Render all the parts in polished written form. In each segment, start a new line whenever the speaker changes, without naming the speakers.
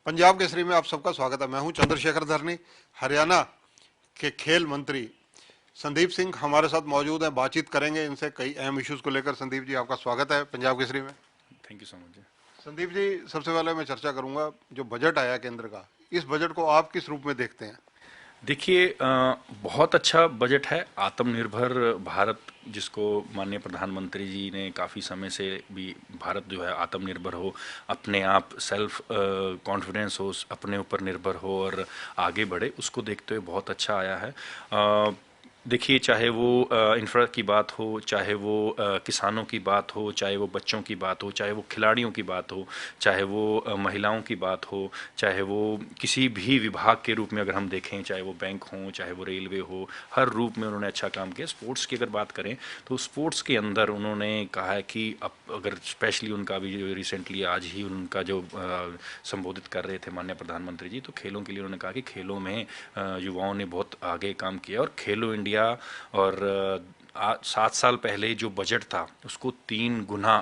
पंजाब केसरी में आप सबका स्वागत है। मैं हूं चंद्रशेखर धरनी। हरियाणा के खेल मंत्री संदीप सिंह हमारे साथ मौजूद हैं, बातचीत करेंगे इनसे कई अहम इश्यूज को लेकर। संदीप जी, आपका स्वागत है पंजाब केसरी में।
थैंक यू सो मच जी।
संदीप जी, सबसे पहले मैं चर्चा करूंगा जो बजट आया केंद्र का, इस बजट को आप किस रूप में देखते हैं?
देखिए, बहुत अच्छा बजट है। आत्मनिर्भर भारत, जिसको माननीय प्रधानमंत्री जी ने काफ़ी समय से भी, भारत जो है आत्मनिर्भर हो, अपने आप सेल्फ कॉन्फिडेंस हो, अपने ऊपर निर्भर हो और आगे बढ़े, उसको देखते हुए बहुत अच्छा आया है। देखिए, चाहे वो इंफ्रा की बात हो, चाहे वो किसानों की बात हो, चाहे वो बच्चों की बात हो, चाहे वो खिलाड़ियों की बात हो, चाहे वो महिलाओं की बात हो, चाहे वो किसी भी विभाग के रूप में अगर हम देखें, चाहे वो बैंक हो, चाहे वो रेलवे हो, हर रूप में उन्होंने अच्छा काम किया। स्पोर्ट्स की अगर बात करें तो स्पोर्ट्स के अंदर उन्होंने कहा है कि अब अगर स्पेशली उनका भी जो रिसेंटली आज ही उनका जो संबोधित कर रहे थे माननीय प्रधानमंत्री जी, तो खेलों के लिए उन्होंने कहा कि खेलों में युवाओं ने बहुत आगे काम किया और खेलो इंडिया और 7 साल पहले जो बजट था उसको 3 गुना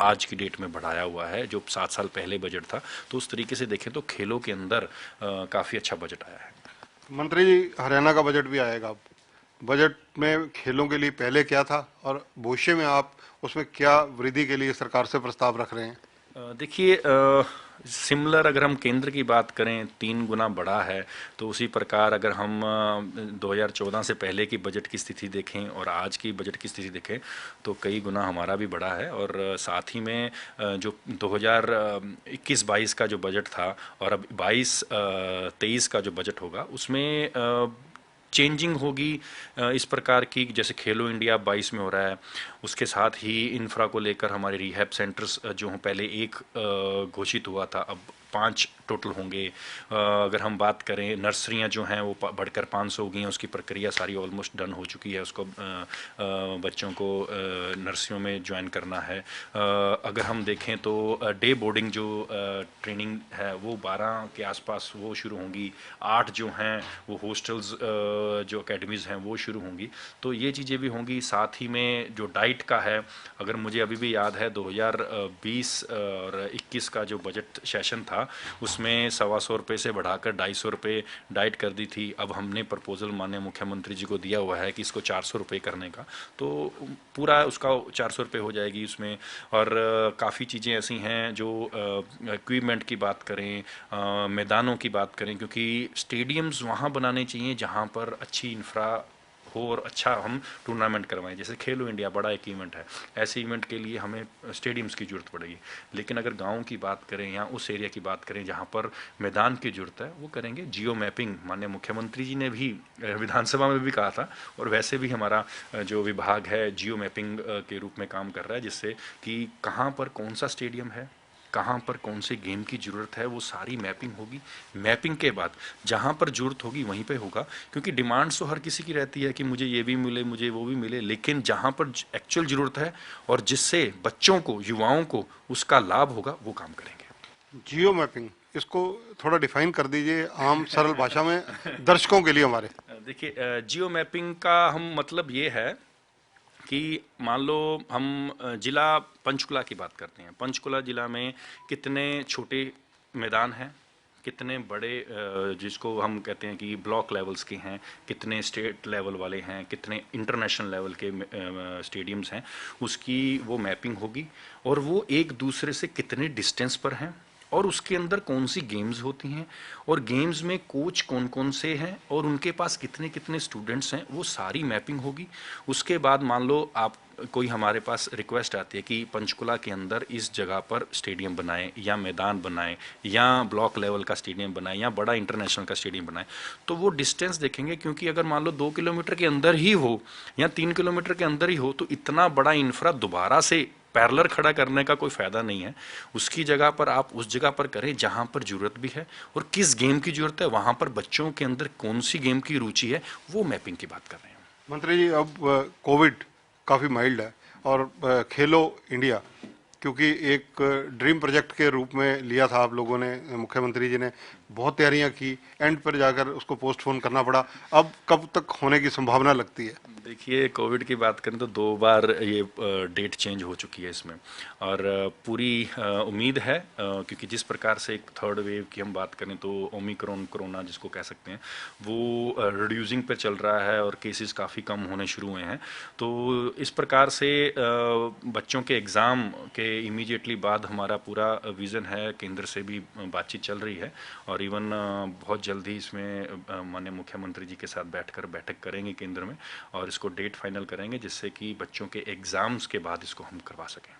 आज की डेट में बढ़ाया हुआ है, जो 7 साल पहले बजट था। तो उस तरीके से देखें तो खेलों के अंदर काफ़ी अच्छा बजट आया है।
मंत्री जी, हरियाणा का बजट भी आएगा अब। बजट में खेलों के लिए पहले क्या था और भविष्य में आप उसमें क्या वृद्धि के लिए सरकार से प्रस्ताव रख रहे हैं?
देखिए, सिमिलर अगर हम केंद्र की बात करें, 3 गुना बढ़ा है। तो उसी प्रकार अगर हम 2014 से पहले की बजट की स्थिति देखें और आज की बजट की स्थिति देखें तो कई गुना हमारा भी बढ़ा है। और साथ ही में जो 2021-22 का जो बजट था और अब 22-23 का जो बजट होगा उसमें चेंजिंग होगी इस प्रकार की, जैसे खेलो इंडिया 22 में हो रहा है, उसके साथ ही इंफ्रा को लेकर हमारे रिहैब सेंटर्स जो हैं, पहले एक घोषित हुआ था, अब 5 टोटल होंगे। अगर हम बात करें, नर्सरियां जो हैं वो बढ़कर 500 हो गई हैं, उसकी प्रक्रिया सारी ऑलमोस्ट डन हो चुकी है। उसको बच्चों को नर्सरियों में ज्वाइन करना है। अगर हम देखें तो डे बोर्डिंग जो ट्रेनिंग है वो 12 के आसपास वो शुरू होंगी। 8 जो हैं वो हॉस्टल्स जो अकेडमीज़ हैं वो शुरू होंगी। तो ये चीज़ें भी होंगी। साथ ही में जो डाइट का है, अगर मुझे अभी भी याद है 2020 और 21 का जो बजट सेशन था उसमें 125 से बढ़ाकर 250 डाइट कर दी थी। अब हमने प्रपोजल माननीय मुख्यमंत्री जी को दिया हुआ है कि इसको 400 करने का, तो पूरा उसका 400 हो जाएगी उसमें। और काफ़ी चीज़ें ऐसी हैं जो इक्विपमेंट की बात करें, मैदानों की बात करें, क्योंकि स्टेडियम्स वहाँ बनाने चाहिए जहाँ पर अच्छी इंफ्रा हो और अच्छा हम टूर्नामेंट करवाएं। जैसे खेलो इंडिया बड़ा एक इवेंट है, ऐसे इवेंट के लिए हमें स्टेडियम्स की जरूरत पड़ेगी। लेकिन अगर गाँव की बात करें या उस एरिया की बात करें जहाँ पर मैदान की जरूरत है, वो करेंगे। जियो मैपिंग माननीय मुख्यमंत्री जी ने भी विधानसभा में भी कहा था, और वैसे भी हमारा जो विभाग है जियो मैपिंग के रूप में काम कर रहा है, जिससे कि कहाँ पर कौन सा स्टेडियम है, कहाँ पर कौन से गेम की ज़रूरत है, वो सारी मैपिंग होगी। मैपिंग के बाद जहाँ पर ज़रूरत होगी वहीं पे होगा, क्योंकि डिमांड्स तो हर किसी की रहती है कि मुझे ये भी मिले, मुझे वो भी मिले, लेकिन जहाँ पर एक्चुअल ज़रूरत है और जिससे बच्चों को, युवाओं को उसका लाभ होगा, वो काम करेंगे।
जियो मैपिंग, इसको थोड़ा डिफाइन कर दीजिए आम सरल भाषा में दर्शकों के लिए हमारे।
देखिए, जियो मैपिंग का हम मतलब ये है कि मान लो हम जिला पंचकुला की बात करते हैं। पंचकुला जिला में कितने छोटे मैदान हैं, कितने बड़े जिसको हम कहते हैं कि ब्लॉक लेवल्स के हैं, कितने स्टेट लेवल वाले हैं, कितने इंटरनेशनल लेवल के स्टेडियम्स हैं, उसकी वो मैपिंग होगी। और वो एक दूसरे से कितने डिस्टेंस पर हैं, और उसके अंदर कौन सी गेम्स होती हैं, और गेम्स में कोच कौन कौन से हैं, और उनके पास कितने कितने स्टूडेंट्स हैं, वो सारी मैपिंग होगी। उसके बाद मान लो आप, कोई हमारे पास रिक्वेस्ट आती है कि पंचकुला के अंदर इस जगह पर स्टेडियम बनाएं या मैदान बनाएं या ब्लॉक लेवल का स्टेडियम बनाएं या बड़ा इंटरनेशनल का स्टेडियम बनाएं, तो वो डिस्टेंस देखेंगे। क्योंकि अगर मान लो 2 किलोमीटर के अंदर ही हो या 3 किलोमीटर के अंदर ही हो, तो इतना बड़ा इंफ्रा दोबारा से पैरेलल खड़ा करने का कोई फायदा नहीं है। उसकी जगह पर आप उस जगह पर करें जहां पर जरूरत भी है, और किस गेम की जरूरत है, वहां पर बच्चों के अंदर कौन सी गेम की रुचि है, वो मैपिंग की बात कर रहे हैं।
मंत्री जी, अब कोविड काफ़ी माइल्ड है और खेलो इंडिया क्योंकि एक ड्रीम प्रोजेक्ट के रूप में लिया था आप लोगों ने, मुख्यमंत्री जी ने बहुत तैयारियां की, एंड पर जाकर उसको पोस्टपोन करना पड़ा। अब कब तक होने की संभावना लगती है?
देखिए, कोविड की बात करें तो 2 बार ये डेट चेंज हो चुकी है इसमें, और पूरी उम्मीद है, क्योंकि जिस प्रकार से एक थर्ड वेव की हम बात करें तो ओमिक्रॉन कोरोना जिसको कह सकते हैं, वो रिड्यूसिंग पे चल रहा है और केसेस काफ़ी कम होने शुरू हुए हैं। तो इस प्रकार से बच्चों के एग्ज़ाम के इमीडिएटली बाद हमारा पूरा विज़न है, केंद्र से भी बातचीत चल रही है, और इवन बहुत जल्द ही इसमें माननीय मुख्यमंत्री जी के साथ बैठक करेंगे केंद्र में, और इसको डेट फाइनल करेंगे जिससे कि बच्चों के एग्जाम्स के बाद इसको हम करवा सकें।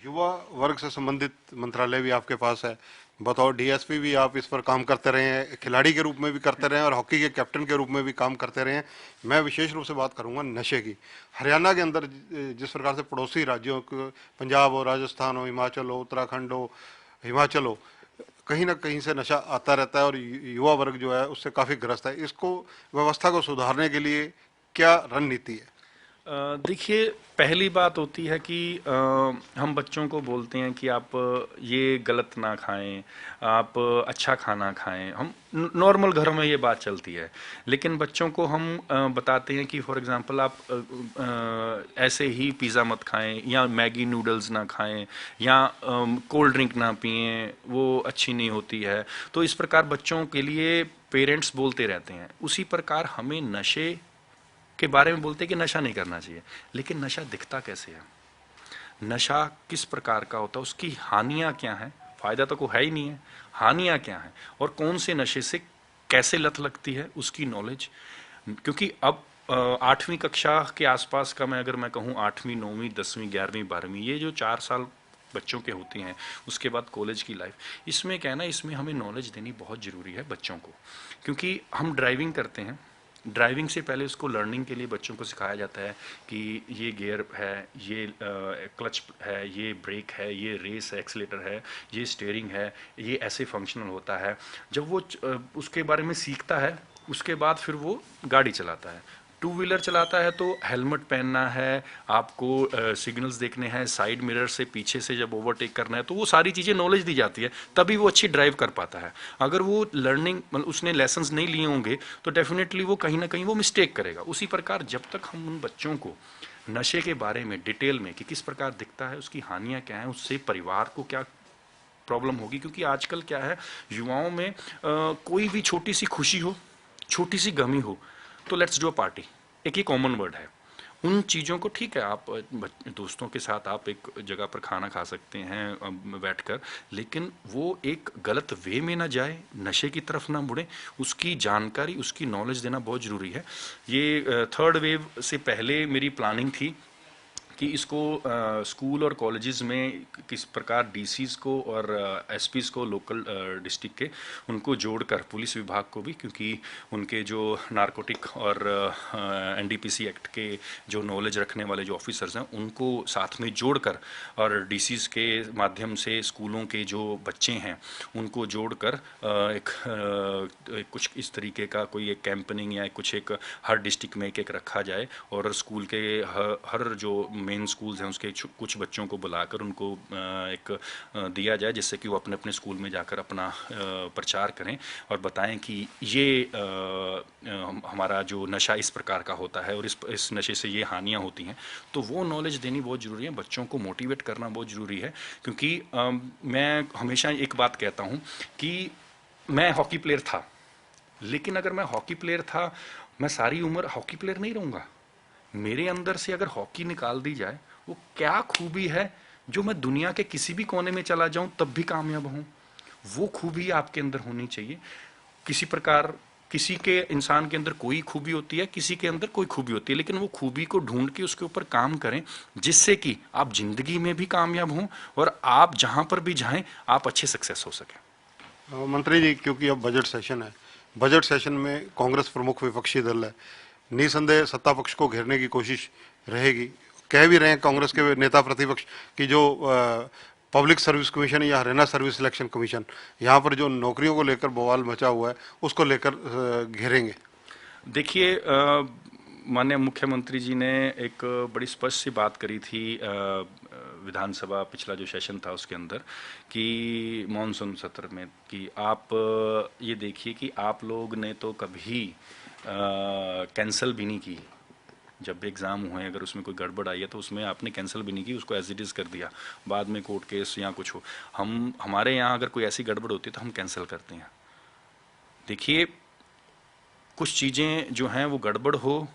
युवा वर्ग से संबंधित मंत्रालय भी आपके पास है, बतौर डीएसपी भी आप इस पर काम करते रहे हैं, खिलाड़ी के रूप में भी करते रहे हैं और हॉकी के कैप्टन के रूप में भी काम करते रहे हैं। मैं विशेष रूप से बात करूंगा नशे की। हरियाणा के अंदर जिस प्रकार से पड़ोसी राज्यों को, पंजाब हो, राजस्थान हो, हिमाचल हो, उत्तराखंड हो, हिमाचल हो, कहीं ना कहीं से नशा आता रहता है और युवा वर्ग जो है उससे काफ़ी ग्रस्त है। इसको, व्यवस्था को सुधारने के लिए क्या रणनीति है?
देखिए, पहली बात होती है कि हम बच्चों को बोलते हैं कि आप ये गलत ना खाएं, आप अच्छा खाना खाएं। हम नॉर्मल घरों में ये बात चलती है, लेकिन बच्चों को हम बताते हैं कि फॉर एग्जांपल आप ऐसे ही पिज़्ज़ा मत खाएं, या मैगी नूडल्स ना खाएं, या कोल्ड ड्रिंक ना पिएं, वो अच्छी नहीं होती है। तो इस प्रकार बच्चों के लिए पेरेंट्स बोलते रहते हैं। उसी प्रकार हमें नशे के बारे में बोलते हैं कि नशा नहीं करना चाहिए, लेकिन नशा दिखता कैसे है, नशा किस प्रकार का होता है, उसकी हानियां क्या हैं? फायदा तो कोई है ही नहीं है, हानियां क्या हैं, और कौन से नशे से कैसे लत लगती है उसकी नॉलेज। क्योंकि अब 8वीं कक्षा के आसपास का, मैं कहूँ 8वीं 9वीं 10वीं 11वीं 12वीं, ये जो 4 साल बच्चों के होते हैं, उसके बाद कॉलेज की लाइफ, इसमें क्या है ना, इसमें हमें नॉलेज देनी बहुत ज़रूरी है बच्चों को। क्योंकि हम ड्राइविंग करते हैं, ड्राइविंग से पहले उसको लर्निंग के लिए बच्चों को सिखाया जाता है कि ये गियर है, ये क्लच है, ये ब्रेक है, ये रेस है, एक्सीलेटर है, ये स्टीयरिंग है, ये ऐसे फंक्शनल होता है। जब वो उसके बारे में सीखता है, उसके बाद फिर वो गाड़ी चलाता है। टू व्हीलर चलाता है तो हेलमेट पहनना है, आपको सिग्नल्स देखने हैं, साइड मिरर से पीछे से जब ओवरटेक करना है, तो वो सारी चीज़ें नॉलेज दी जाती है, तभी वो अच्छी ड्राइव कर पाता है। अगर वो लर्निंग, मतलब उसने लेसन्स नहीं लिए होंगे, तो डेफिनेटली वो कहीं ना कहीं वो मिस्टेक करेगा। उसी प्रकार जब तक हम उन बच्चों को नशे के बारे में डिटेल में, कि किस प्रकार दिखता है, उसकी हानियाँ क्या हैं, उससे परिवार को क्या प्रॉब्लम होगी, क्योंकि आजकल क्या है, युवाओं में कोई भी छोटी सी खुशी हो, छोटी सी गमी हो, तो लेट्स डू अ पार्टी, एक ये कॉमन वर्ड है। उन चीज़ों को, ठीक है, आप दोस्तों के साथ आप एक जगह पर खाना खा सकते हैं बैठकर, लेकिन वो एक गलत वे में ना जाए, नशे की तरफ ना मुड़े, उसकी जानकारी, उसकी नॉलेज देना बहुत ज़रूरी है। ये थर्ड वेव से पहले मेरी प्लानिंग थी कि इसको स्कूल और कॉलेजेस में किस प्रकार डीसीज को और एसपीज को, लोकल डिस्ट्रिक्ट के, उनको जोड़कर, पुलिस विभाग को भी, क्योंकि उनके जो नारकोटिक और एनडीपीसी एक्ट के जो नॉलेज रखने वाले जो ऑफिसर्स हैं, उनको साथ में जोड़कर, और डीसीज के माध्यम से स्कूलों के जो बच्चे हैं उनको जोड़कर एक कुछ इस तरीके का कोई एक कैंपेनिंग या कुछ एक हर डिस्ट्रिक्ट में एक रखा जाए, और स्कूल के हर जो मेन स्कूल्स हैं उसके कुछ बच्चों को बुलाकर उनको एक दिया जाए, जिससे कि वो अपने अपने स्कूल में जाकर अपना प्रचार करें और बताएं कि ये हमारा जो नशा इस प्रकार का होता है और इस नशे से ये हानियां होती हैं। तो वो नॉलेज देनी बहुत ज़रूरी है, बच्चों को मोटिवेट करना बहुत ज़रूरी है। क्योंकि मैं हमेशा एक बात कहता हूँ कि मैं हॉकी प्लेयर था, लेकिन अगर मैं हॉकी प्लेयर था, मैं सारी उम्र हॉकी प्लेयर नहीं रहूँगा। मेरे अंदर से अगर हॉकी निकाल दी जाए, वो क्या खूबी है जो मैं दुनिया के किसी भी कोने में चला जाऊं तब भी कामयाब हूं, वो खूबी आपके अंदर होनी चाहिए। किसी प्रकार, किसी के इंसान के अंदर कोई खूबी होती है, किसी के अंदर कोई खूबी होती है, लेकिन वो खूबी को ढूंढ के उसके ऊपर काम करें, जिससे कि आप जिंदगी में भी कामयाब हों और आप जहां पर भी जाएं आप अच्छे सक्सेस हो सकें।
मंत्री जी, क्योंकि अब बजट सेशन है, बजट सेशन में कांग्रेस प्रमुख विपक्षी दल है, निसंदेह सत्ता पक्ष को घेरने की कोशिश रहेगी। कह भी रहे हैं कांग्रेस के नेता प्रतिपक्ष कि जो पब्लिक सर्विस कमीशन या हरियाणा सर्विस सिलेक्शन कमीशन, यहाँ पर जो नौकरियों को लेकर बवाल मचा हुआ है, उसको लेकर घेरेंगे।
देखिए, माननीय मुख्यमंत्री जी ने एक बड़ी स्पष्ट सी बात करी थी विधानसभा पिछला जो सेशन था उसके अंदर कि मॉनसून सत्र में कि आप ये देखिए कि आप लोग ने तो कभी कैंसिल भी नहीं की। जब भी एग्ज़ाम हुए अगर उसमें कोई गड़बड़ आई है तो उसमें आपने कैंसिल भी नहीं की, उसको एज इट इज़ कर दिया। बाद में कोर्ट केस या कुछ हो, हमारे यहाँ अगर कोई ऐसी गड़बड़ होती है तो हम कैंसिल करते हैं। देखिए, कुछ चीज़ें जो हैं वो गड़बड़ हो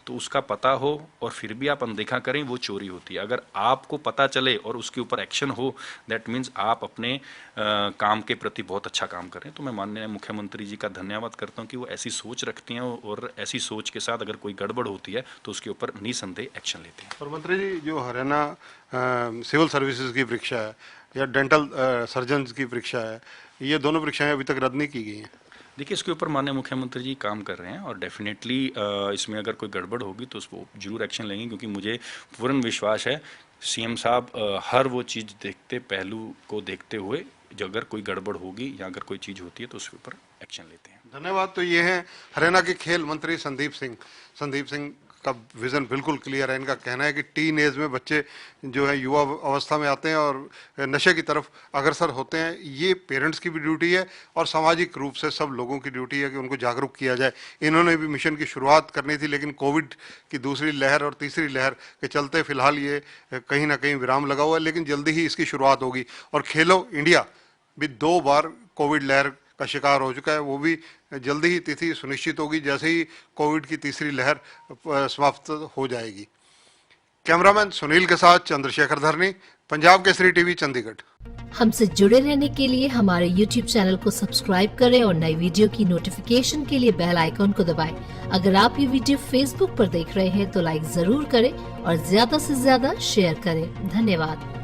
तो उसका पता हो और फिर भी आप अनदेखा करें, वो चोरी होती है। अगर आपको पता चले और उसके ऊपर एक्शन हो, दैट मीन्स आप अपने काम के प्रति बहुत अच्छा काम करें। तो मैं माननीय मुख्यमंत्री जी का धन्यवाद करता हूं कि वो ऐसी सोच रखती हैं और ऐसी सोच के साथ अगर कोई गड़बड़ होती है तो उसके ऊपर निसंदेह एक्शन लेते हैं।
और मंत्री जी, जो हरियाणा सिविल सर्विसेज की परीक्षा है या डेंटल सर्जन की परीक्षा है, ये दोनों परीक्षाएं अभी तक रद्द नहीं की गई हैं।
देखिए, इसके ऊपर माननीय मुख्यमंत्री जी काम कर रहे हैं और डेफिनेटली इसमें अगर कोई गड़बड़ होगी तो उसको जरूर एक्शन लेंगे, क्योंकि मुझे पूर्ण विश्वास है सीएम साहब हर वो चीज़ देखते, पहलू को देखते हुए जो अगर कोई गड़बड़ होगी या अगर कोई चीज़ होती है तो उसके ऊपर एक्शन लेते हैं।
धन्यवाद। तो ये है हरियाणा के खेल मंत्री संदीप सिंह का विजन बिल्कुल क्लियर है। इनका कहना है कि टीन एज में बच्चे जो है युवा अवस्था में आते हैं और नशे की तरफ अग्रसर होते हैं। ये पेरेंट्स की भी ड्यूटी है और सामाजिक रूप से सब लोगों की ड्यूटी है कि उनको जागरूक किया जाए। इन्होंने भी मिशन की शुरुआत करनी थी, लेकिन कोविड की दूसरी लहर और तीसरी लहर के चलते फिलहाल ये कहीं ना कहीं विराम लगा हुआ है, लेकिन जल्दी ही इसकी शुरुआत होगी। और खेलो इंडिया भी 2 बार कोविड लहर का शिकार हो चुका है, वो भी जल्दी ही तिथि सुनिश्चित होगी जैसे ही कोविड की तीसरी लहर समाप्त हो जाएगी। कैमरामैन सुनील के साथ चंद्रशेखर धरनी, पंजाब केसरी टीवी, चंडीगढ़।
हमसे जुड़े रहने के लिए हमारे YouTube चैनल को सब्सक्राइब करें और नई वीडियो की नोटिफिकेशन के लिए बेल आइकॉन को दबाएं। अगर आप ये वीडियो Facebook पर देख रहे हैं तो लाइक जरूर करें और ज्यादा से ज्यादा शेयर करें। धन्यवाद।